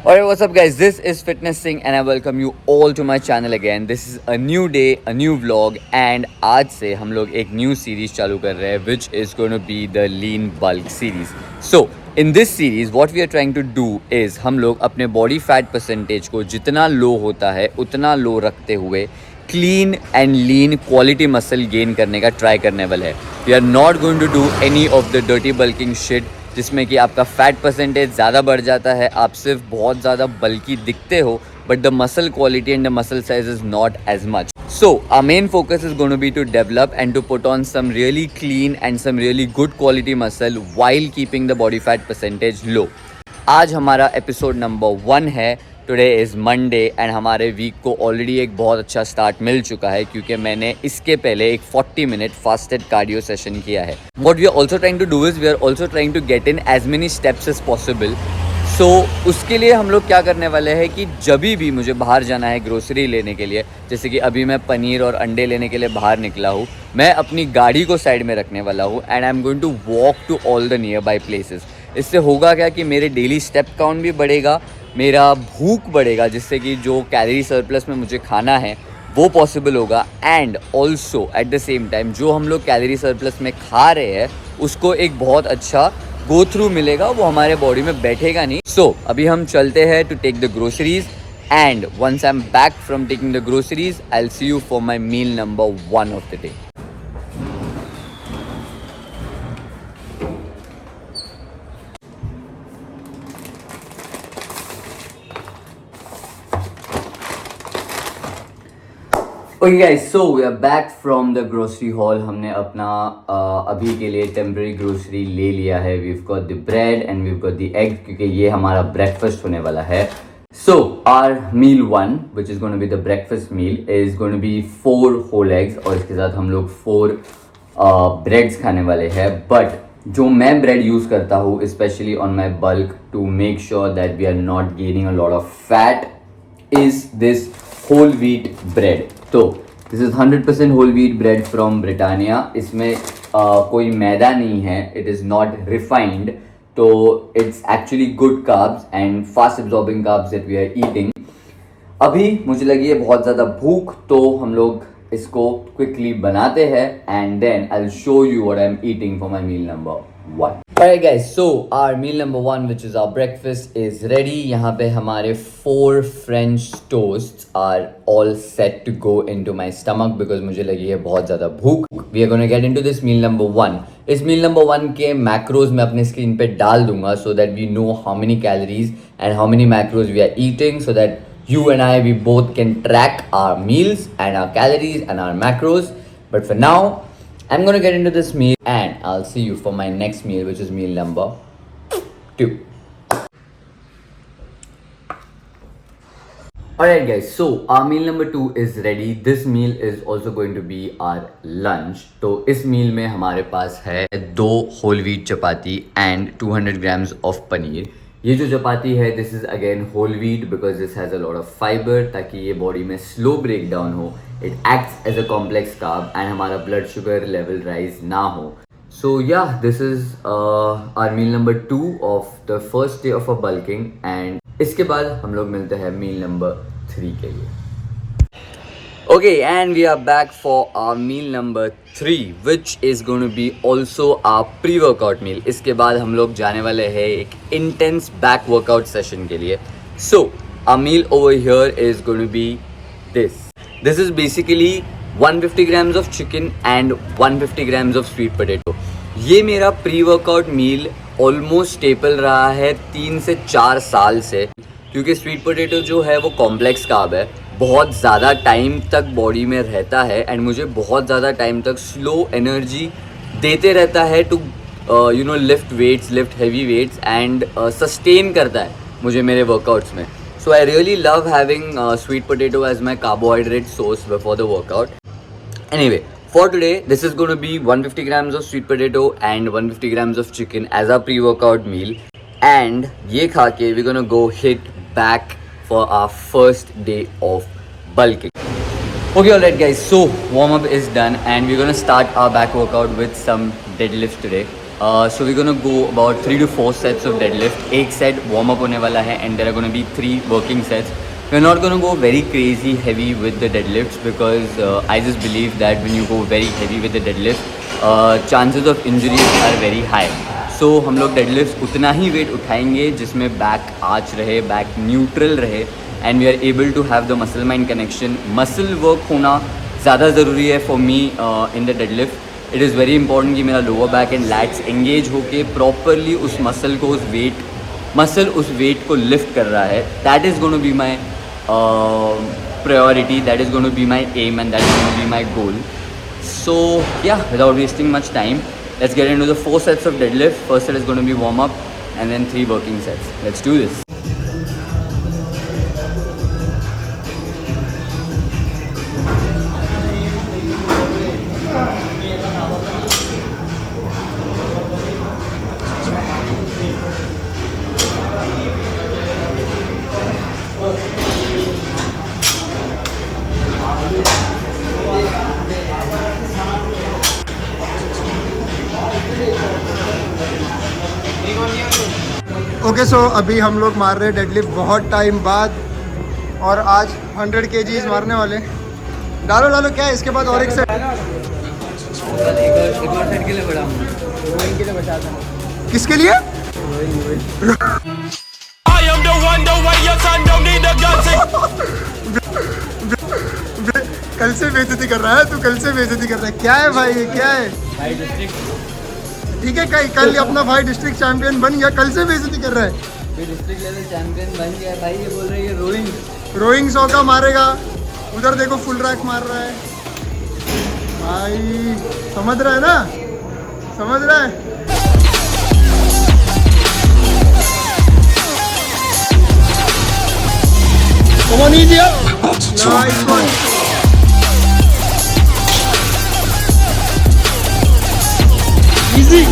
Alright, what's up guys? This is Fitness Singh and I welcome you all to my channel again. This is a new day, a new vlog and आज से हम लोग एक new series चालू कर रहे हैं which is going to be the Lean Bulk series. So, in this series what we are trying to do is हम लोग अपने body fat percentage को जितना low होता है उतना low रखते हुए clean and lean quality muscle gain करने का try करने वाले हैं. We are not going to do any of the dirty bulking shit जिसमें कि आपका फैट परसेंटेज ज़्यादा बढ़ जाता है, आप सिर्फ बहुत ज़्यादा बल्कि दिखते हो but the muscle quality and the muscle size is not as much. So our main focus is going to be to develop and to put on some really clean and some really good quality muscle while keeping the body fat percentage low. आज हमारा episode number 1 है. Today is Monday and हमारे week को already एक बहुत अच्छा start मिल चुका है क्योंकि मैंने इसके पहले एक 40 मिनट फास्टेड कार्डियो सेशन किया है. What we are also trying to do is we are also trying to get in as many steps as possible. So उसके लिए हम लोग क्या करने वाले हैं कि जब भी मुझे बाहर जाना है ग्रोसरी लेने के लिए, जैसे कि अभी मैं पनीर और अंडे लेने के लिए बाहर निकला हूँ, मैं अपनी गाड़ी को साइड में रखने वाला हूँ and I am going to walk to all the near by places. इससे होगा क्या कि मेरे डेली स्टेप काउंट भी बढ़ेगा, मेरा भूख बढ़ेगा जिससे कि जो कैलोरी सरप्लस में मुझे खाना है वो पॉसिबल होगा and also at the same time जो हम लोग कैलोरी सरप्लस में खा रहे हैं उसको एक बहुत अच्छा गो थ्रू मिलेगा, वो हमारे बॉडी में बैठेगा नहीं. सो अभी हम चलते हैं to take the groceries and once I am back from taking the groceries I will see you for my meal number 1 of the day. Okay guys, so we are back from the grocery hall. हमने अपना अभी के लिए temporary grocery ले लिया है. We've got the bread and we've got the egg क्योंकि ये हमारा ब्रेकफास्ट होने वाला है. So our meal 1 which is going to be the breakfast meal is going to be 4 whole eggs और इसके साथ हम लोग 4 ब्रेड्स खाने वाले हैं. बट जो मैं ब्रेड यूज़ करता हूँ specially on my bulk to make sure that we are not gaining a lot of fat is this whole wheat bread. तो this is 100% whole wheat bread from Britannia. इसमें कोई मैदा नहीं है, इट इज़ नॉट रिफाइंड, तो it's actually good carbs and fast absorbing carbs that we are eating. अभी मुझे लगी है बहुत ज़्यादा भूख, तो हम लोग इसको क्विकली बनाते हैं and then I will show you what I am eating for my meal number 1. Alright guys, so our meal number 1 which is our breakfast is ready. यहाँ पे हमारे 4 French toasts are all set to go into my stomach because मुझे लगी है बहुत ज़्यादा भूख. We are going to get into this meal number 1. इस meal number 1 के macros मैं अपने screen पे डाल दूंगा so that we know how many calories and how many macros we are eating so that you and I we both can track our meals and our calories and our macros. But for now I'm going to get into this meal and I'll see you for my next meal which is meal number 2. Alright guys, so our meal number 2 is ready. This meal is also going to be our lunch. तो इस meal में हमारे पास है 2 whole wheat chapati and 200 grams of paneer. ये जो चपाती है this is again whole wheat because this has a lot of fiber ताकि ये बॉडी में slow breakdown हो. It acts as a complex carb and हमारा blood sugar level rise ना हो. So yeah, this is our meal number 2 of the first day of our bulking and इसके बाद हम लोग मिलते हैं meal number 3 के लिए. Okay, and we are back for our meal number 3 which is going to be also our pre-workout meal. इसके बाद हम लोग जाने वाले हैं एक intense back workout session के लिए. So our meal over here is going to be this. This is basically 150 grams of chicken and 150 grams of sweet potato. ये मेरा pre-workout meal almost staple रहा है 3 से 4 साल से क्योंकि स्वीट पोटैटो जो है वो कॉम्प्लेक्स कार्ब है, बहुत ज़्यादा टाइम तक बॉडी में रहता है एंड मुझे बहुत ज़्यादा टाइम तक स्लो एनर्जी देते रहता है to lift weights, lift heavy weights and sustain करता है मुझे मेरे वर्कआउट्स में. So I really love having sweet potato as my carbohydrate source before the workout. Anyway, for today this is going to be 150 grams of sweet potato and 150 grams of chicken as our pre-workout meal and ये खा के we're going to go hit back for our first day of bulking. Okay, alright guys, so warm up is done and we're going to start our back workout with some deadlifts today. So we're gonna go about 3 to 4 sets of deadlift. एक set warm up होने वाला है and there are gonna be 3 working sets. We're not gonna go very crazy heavy with the deadlifts because I just believe that when you go very heavy with the deadlift, chances of injuries are very high. So हम लोग deadlifts उतना ही weight उठाएंगे जिसमें back arch रहे, back neutral रहे and we are able to have the muscle mind connection. Muscle work होना ज़्यादा ज़रूरी है for me in the deadlift. It is very important कि मेरा lower back and lats engage होके प्रॉपरली उस मसल को उस वेट को लिफ्ट कर रहा है. That is gonna be my priority, that is gonna be my aim and that is gonna be my goal. So yeah without wasting much time, let's get into the 4 sets of deadlift. First set is going to be warm up and then 3 working sets. Let's do this. Okay so अभी हम लोग मार रहे हैं deadlift बहुत time बाद और आज 100 kgs मारने वाले. डालो क्या है इसके बाद और एक सेट. एक और सेट के लिए बड़ा हूँ. रोइंग के लिए बचा था. किसके लिए? कल से बेइज्जती कर रहा है तू, कल से बेइज्जती कर रहा है. क्या है भाई, ये क्या है? ठीक है, कल अपना भाई डिस्ट्रिक्ट चैंपियन बन गया, कल से बेइज्जती कर रहा है. डिस्ट्रिक्ट लेवल चैंपियन बन गया भाई. ये बोल रहे हैं रोइंग 100 का मारेगा. उधर देखो फुल रैक मार रहा है भाई. समझ रहा है ना, समझ रहा है. Come on, easier. Nice one. Easy.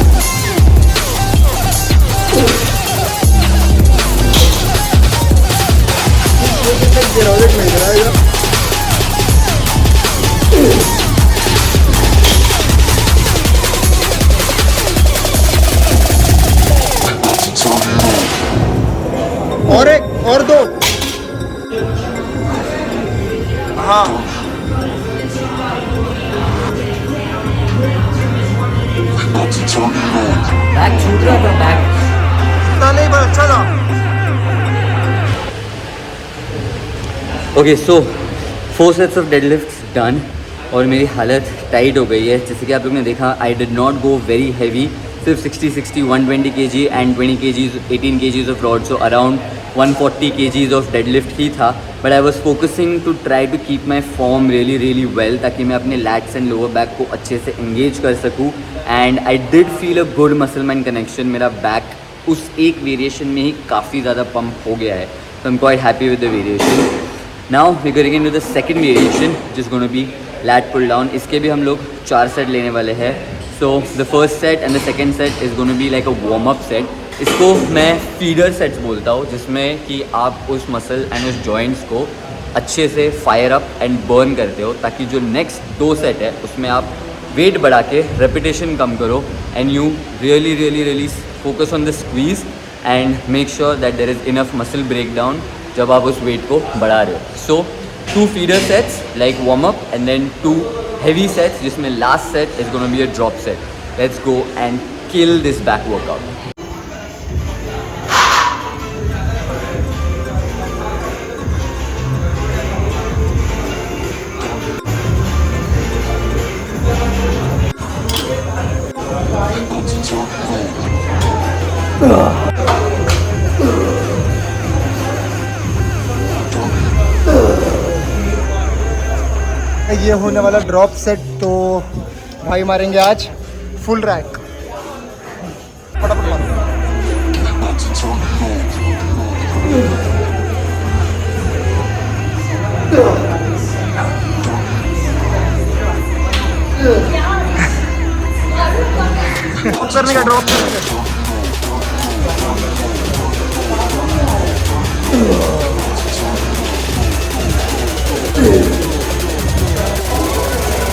और एक और दो. हाँ बैक छूट रहा था. बैक नहीं बड़ा अच्छा था. Okay so 4 sets of deadlifts done और मेरी हालत टाइट हो गई है. जैसे कि आप लोग ने देखा, I did not go very heavy. सिर्फ 60 120 kg and 20 kgs 18 kgs of rod, so around 140 kgs of deadlift ही था. But I was focusing to try to keep my form really well ताकि मैं अपने लैट्स एंड लोअर बैक को अच्छे से engage कर सकूँ. And I did feel a good muscle mind connection. मेरा बैक उस एक वेरिएशन में ही काफ़ी ज़्यादा पंप हो गया है. So I am quite happy with the variation. Now we going into the second variation जिस gonna be lat pull down. इसके भी हम लोग 4 सेट लेने वाले हैं. So the first set and the second set is gonna be like a warm up set. इसको मैं फीडर सेट्स बोलता हूँ, जिसमें कि आप उस मसल एंड उस जॉइंट्स को अच्छे से फायर अप एंड बर्न करते हो ताकि जो नेक्स्ट 2 सेट है उसमें आप वेट बढ़ा के रेपिटेशन कम करो and you really focus on the squeeze and make sure that there is enough muscle break down जब आप उस वेट को बढ़ा रहे हो. सो 2 feeder sets like warm up and then 2 heavy sets जिसमें last set is gonna be a drop set. Let's go and kill this back workout. ये होने वाला ड्रॉप सेट. तो भाई मारेंगे आज फुल रैक. फटाफट मारो. करने का ड्रॉप करने का.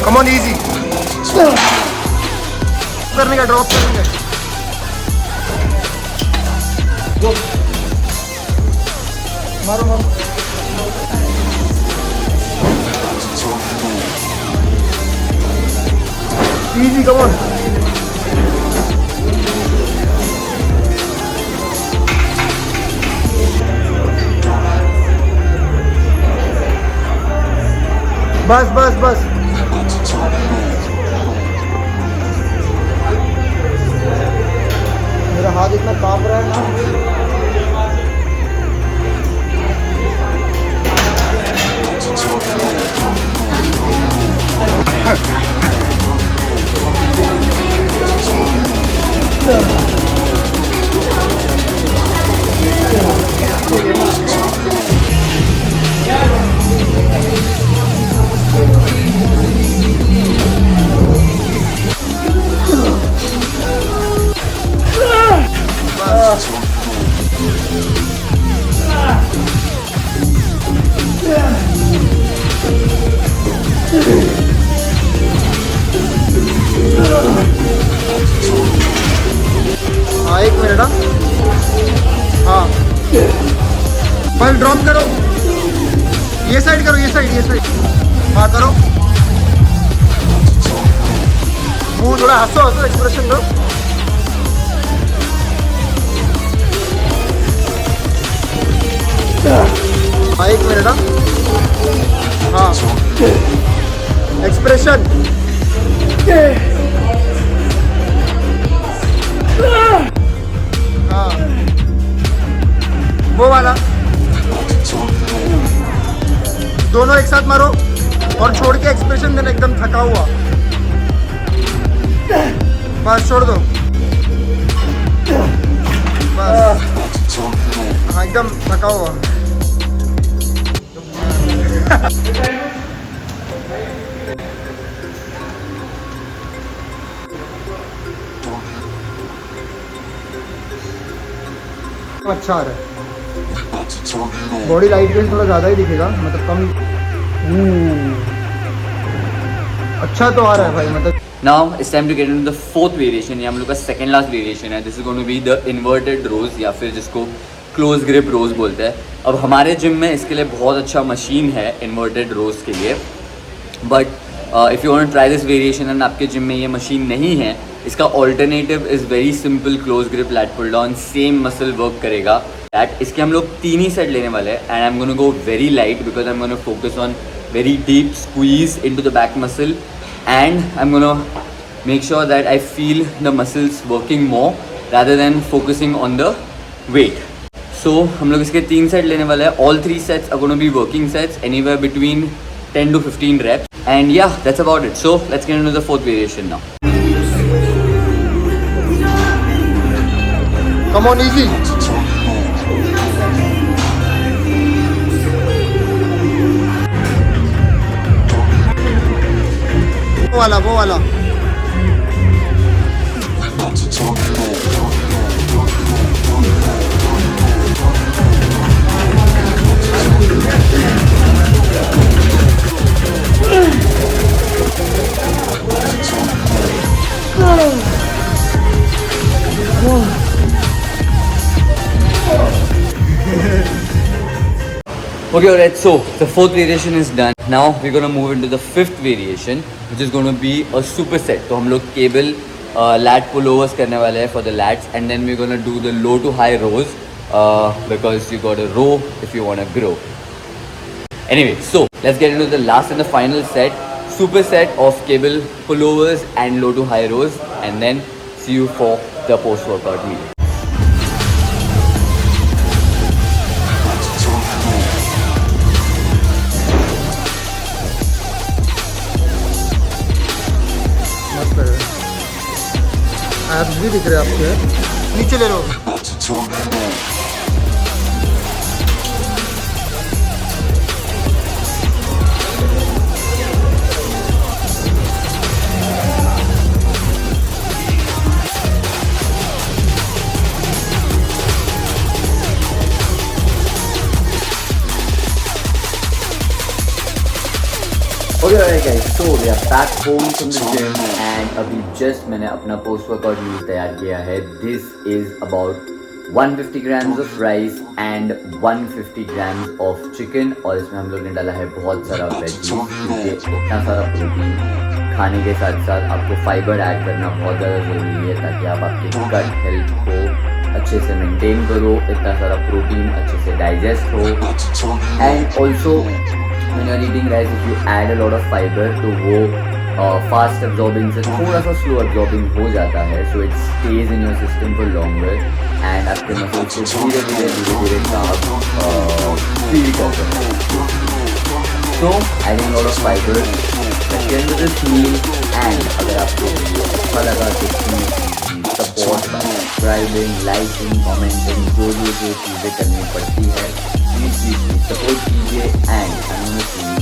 Come on, easy. करने का ड्रॉप करने का. मारो मारो easy come on बस बस बस मेरा हाथ इतना कांप रहा है ना हाँ 1 मिनट हाँ पहले ड्रॉप करो ये साइड करो ये साइड हाँ करो मुंह थोड़ा हंसो हंसो एक्सप्रेशन दो हाँ 1 मिनट हाँ एक्सप्रेशन हाँ वो वाला दोनों एक साथ मारो और छोड़ के एक्सप्रेशन देना एकदम थका हुआ बस छोड़ दो बस हाँ एकदम थका हुआ अच्छा आ रहा है बॉडी लाइट वेट थोड़ा ज़्यादा ही दिखेगा मतलब कम अच्छा तो आ रहा है भाई मतलब Now it's time to get into the fourth variation. ये हम लोग का second last variation है. This is going to be the inverted rows या फिर जिसको close grip rows बोलते हैं. अब हमारे जिम में इसके लिए बहुत अच्छा मशीन है inverted rows के लिए. But if you want to try this variation and आपके जिम में ये मशीन नहीं है, इसका alternative is very simple close grip lat pull down. Same muscle work करेगा. That इसके हम लोग 3 ही सेट लेने वाले हैं and I'm going to go very light because I'm going to focus on very deep squeeze into the back muscle. And I'm gonna make sure that I feel the muscles working more rather than focusing on the weight. So हम लोग इसके 3 set लेने वाले हैं. All 3 sets are gonna be working sets anywhere between 10 to 15 reps. And yeah, that's about it. So let's get into the fourth variation now. come on easy वो वाला Okay, alright, so the fourth variation is done. Now we're gonna move into the fifth variation, which is gonna be a superset. तो हम लोग cable lat pullovers करने वाले हैं for the lats, and then we're gonna do the low to high rows because you gotta row if you wanna grow. Anyway, so let's get into the last and the final set, superset of cable pullovers and low to high rows, and then see you for the post-workout meal. Abs भी दिख रहे हैं आपके नीचे ले लो Okay, alright guys, so we are back home from the gym and अभी just मैंने अपना post workout meal तैयार किया है. This is about 150 grams of rice and 150 grams of chicken, और इसमें हम लोग ने डाला है बहुत सारा वेजीज, क्योंकि इतना सारा प्रोटीन खाने के साथ साथ आपको फाइबर ऐड करना बहुत ज़्यादा ज़रूरी है, ताकि आप आपके गट हेल्थ को अच्छे से मेंटेन करो, इतना सारा प्रोटीन अच्छे से डाइजेस्ट हो। And also when you are eating rice, if you add a lot of fibre तो वो फास्ट एब्जॉर्बिंग से थोड़ा सा स्लो एब्जॉर्बिंग हो जाता है, so it stage in your system for longer and आपके मसल्स को धीरे धीरे काम फील करते हैं। So adding lot of fibre this meal. And अगर आपको वीडियो अच्छा लगा तो support bye subscribing, liking, commenting, जो चीज़ें करनी पड़ती है प्लीज़ सपोर्ट कीजिए। एंड